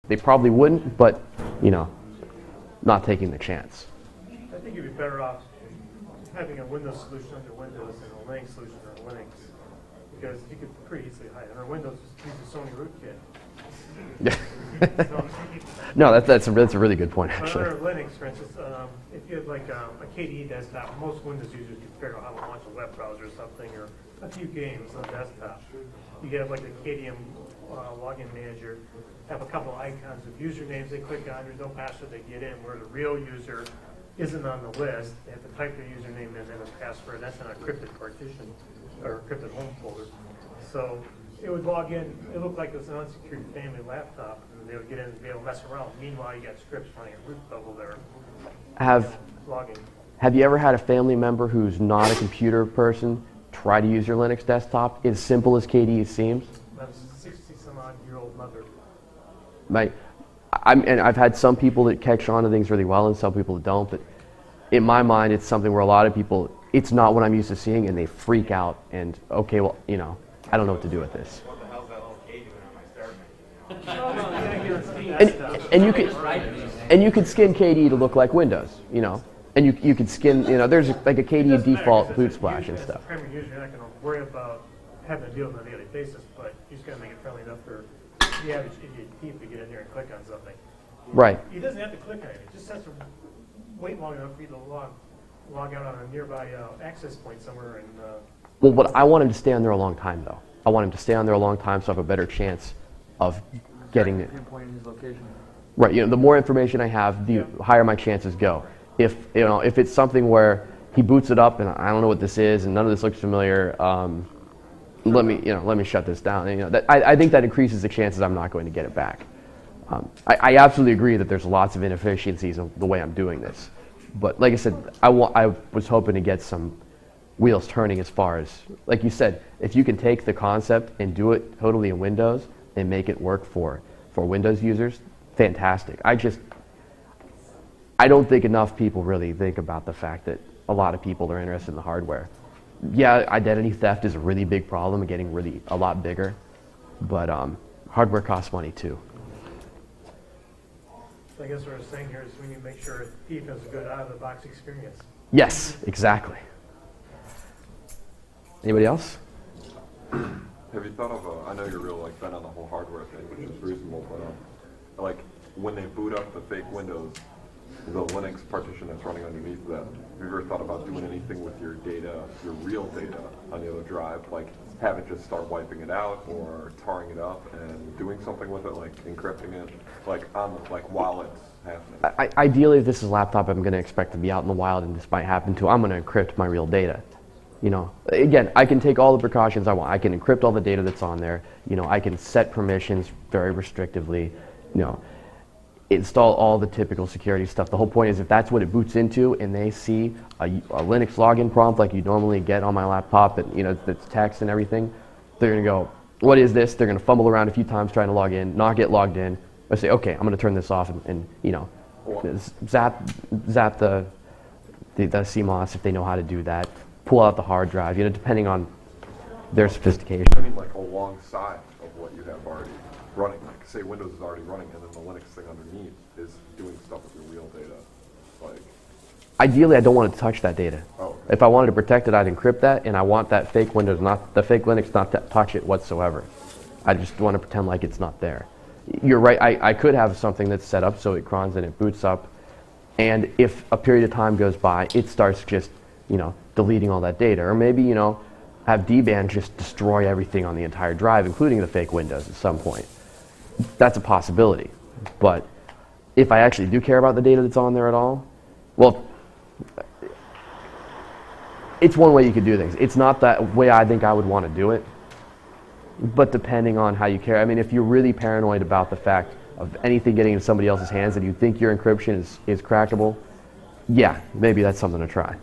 they probably wouldn't, but not taking the chance. I think you'd be better off having a Windows solution under Windows and a Linux solution under Linux, because you could pretty easily hide it. Under Windows, just use the Sony rootkit. Yeah. No, that's a really good point, actually. Under Linux, for instance, if you had like a KDE desktop, most Windows users can figure out how to launch a web browser or something, or a few games on desktop. You get like a KDM login manager, have a couple icons of usernames they click on, there's no password they get in, where the real user isn't on the list. They have to type their username and then a password. That's an encrypted partition or encrypted home folder. So it would log in, it looked like it was an unsecured family laptop, and they would get in and be able to mess around. Meanwhile, you got scripts running at root level there. Logging. Have you ever had a family member who's not a computer person try to use your Linux desktop? As simple as KDE seems? That's a 60-some-odd-year-old mother. And I've had some people that catch on to things really well and some people that don't, but in my mind, it's something where a lot of people, it's not what I'm used to seeing, and they freak out, and okay, well, I don't know what to do with this. What the hell's that little K doing on my start menu? And you could skin KDE to look like Windows, and you could skin, there's like a KDE default boot splash and stuff. Primary user, you're not going to worry about having to deal with it on a daily basis, but you just got to make it friendly enough for the average idiot thief to get in there and click on something. Right. He doesn't have to click on it. It just has to wait long enough for you to log out on a nearby access point somewhere. And well, what I want him to stay on there a long time, though. I want him to stay on there a long time so I have a better chance of getting it. Pinpointing his location. Right. The more information I have, the higher my chances go. If it's something where he boots it up and I don't know what this is and none of this looks familiar, let me shut this down. I think that increases the chances I'm not going to get it back. I absolutely agree that there's lots of inefficiencies in the way I'm doing this, but like I said, I was hoping to get some wheels turning as far as, like you said, if you can take the concept and do it totally in Windows and make it work for Windows users, fantastic. I don't think enough people really think about the fact that a lot of people are interested in the hardware. Yeah, identity theft is a really big problem and getting really a lot bigger, but hardware costs money too. So I guess what we're saying here is we need to make sure thief has a good out-of-the-box experience. Yes, exactly. Anybody else? Have you thought of I know you're real bent on the whole hardware thing, which is reasonable, but when they boot up the fake Windows, the Linux partition that's running underneath that, have you ever thought about doing anything with your data, your real data on the other drive, like have it just start wiping it out or tarring it up and doing something with it, like encrypting it, while it's happening? Ideally, if this is a laptop I'm going to expect to be out in the wild and this might happen to, I'm going to encrypt my real data. Again, I can take all the precautions I want. I can encrypt all the data that's on there. I can set permissions very restrictively. Install all the typical security stuff. The whole point is if that's what it boots into and they see a Linux login prompt like you normally get on my laptop that's text and everything, they're going to go, what is this? They're going to fumble around a few times trying to log in, not get logged in. I say, okay, I'm going to turn this off and zap the CMOS if they know how to do that. Pull out the hard drive, depending on their sophistication. I mean, alongside of what you have already running. Say Windows is already running, and then the Linux thing underneath is doing stuff with your real data. Ideally, I don't want to touch that data. Oh, okay. If I wanted to protect it, I'd encrypt that, and I want that fake Windows, the fake Linux, not to touch it whatsoever. I just want to pretend like it's not there. You're right. I could have something that's set up so it crons and it boots up, and if a period of time goes by, it starts just deleting all that data, or maybe have DBAN just destroy everything on the entire drive, including the fake Windows at some point. That's a possibility. But if I actually do care about the data that's on there at all, well, it's one way you could do things. It's not that way I think I would want to do it, but depending on how you care. I mean, if you're really paranoid about the fact of anything getting in somebody else's hands and you think your encryption is crackable, yeah, maybe that's something to try.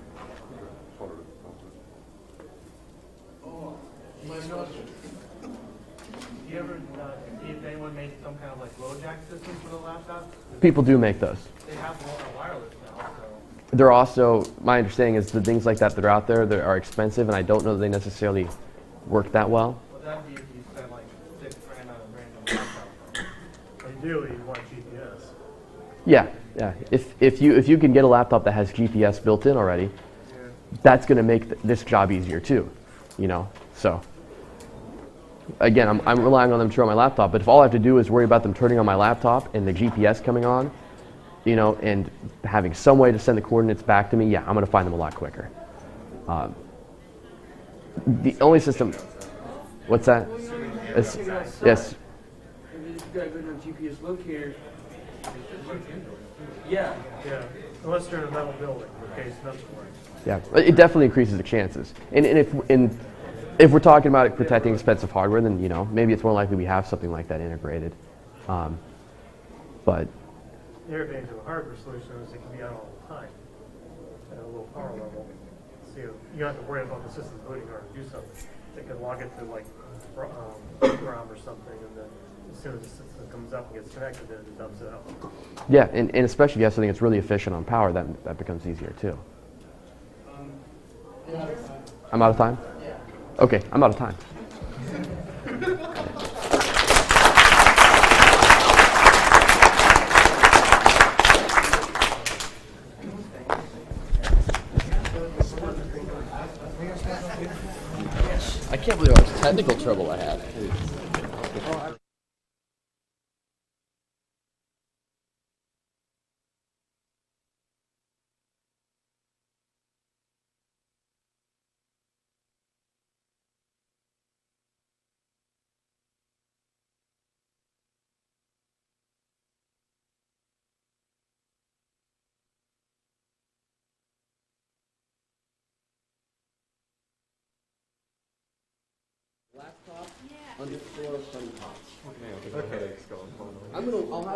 People do make those. They have more wireless now, so. They're also, my understanding is the things like that are out there that are expensive, and I don't know that they necessarily work that well. Well, that'd be if you spend like $6,000 on a random laptop. What you ideally you want GPS. Yeah, yeah. If you can get a laptop that has GPS built in already, that's going to make this job easier too, you know. So again, I'm relying on them to turn on my laptop. But if all I have to do is worry about them turning on my laptop and the GPS coming on, you know, and having some way to send the coordinates back to me, yeah, I'm going to find them a lot quicker. The only system. What's that? Yes. You gotta go to a GPS locator. Yeah. Yeah, unless they're in a metal building, in case nothing works. Yeah, it definitely increases the chances. And if we're talking about protecting expensive hardware, then you know maybe it's more likely we have something like that integrated. But The advantage of a hardware solution is it can be on all the time at a low power level. So you don't have to worry about the system booting or do something. They can log it to like ROM or something, and then as soon as the system comes up and gets connected, then it dumps it out. yeah, and especially if you have something that's really efficient on power, that becomes easier too. I'm out of time? Yeah. Okay, I'm out of time. I can't believe how much technical trouble I had. Laptop underscore funny pots. Okay, headache's going. I'll have